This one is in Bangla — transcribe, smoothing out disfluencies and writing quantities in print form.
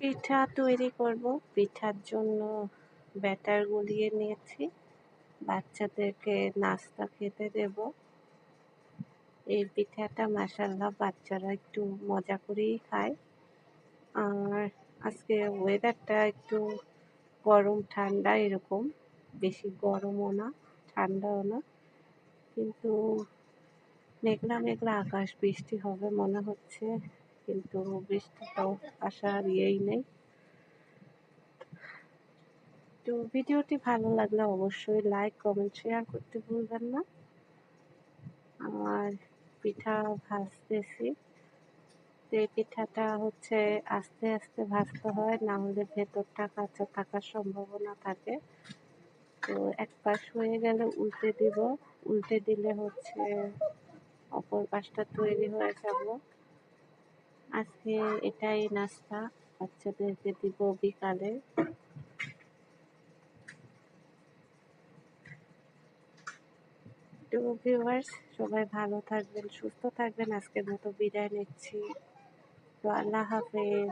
পিঠা তৈরি করব। পিঠার জন্য ব্যাটার গুলিয়ে নিয়েছি। বাচ্চাদেরকে নাস্তা খেতে দেব। এই পিঠাটা মাশাআল্লাহ বাচ্চারা একটু মজা করেই খায়। আর আজকে ওয়েদারটা একটু গরম ঠান্ডা এরকম, বেশি গরমও না ঠান্ডাও না, কিন্তু মেঘলা মেঘলা আকাশ, বৃষ্টি হবে মনে হচ্ছে, কিন্তু বৃষ্টিটাও আসার ইয়েই নেই। তো ভিডিওটি ভালো লাগলে অবশ্যই লাইক কমেন্ট শেয়ার করতে ভুলবেন না। আর পিঠা ভাজতেছি। এই পিঠাটা হচ্ছে আস্তে আস্তে ভাজতে হয়, না হলে ভেতরটা কাঁচা থাকার সম্ভাবনা থাকে। তো এক পাশ হয়ে গেলে উল্টে দিব, উল্টে দিলে হচ্ছে অপর পাশটা তৈরি হয়ে যাব। আজকে এটাই নাস্তা, বাচ্চাদেরকে দিব বিকালে। তো ভিউয়ার্স, সবাই ভালো থাকবেন, সুস্থ থাকবেন। আজকের মতো বিদায় নিচ্ছি। তো আল্লাহ হাফেজ।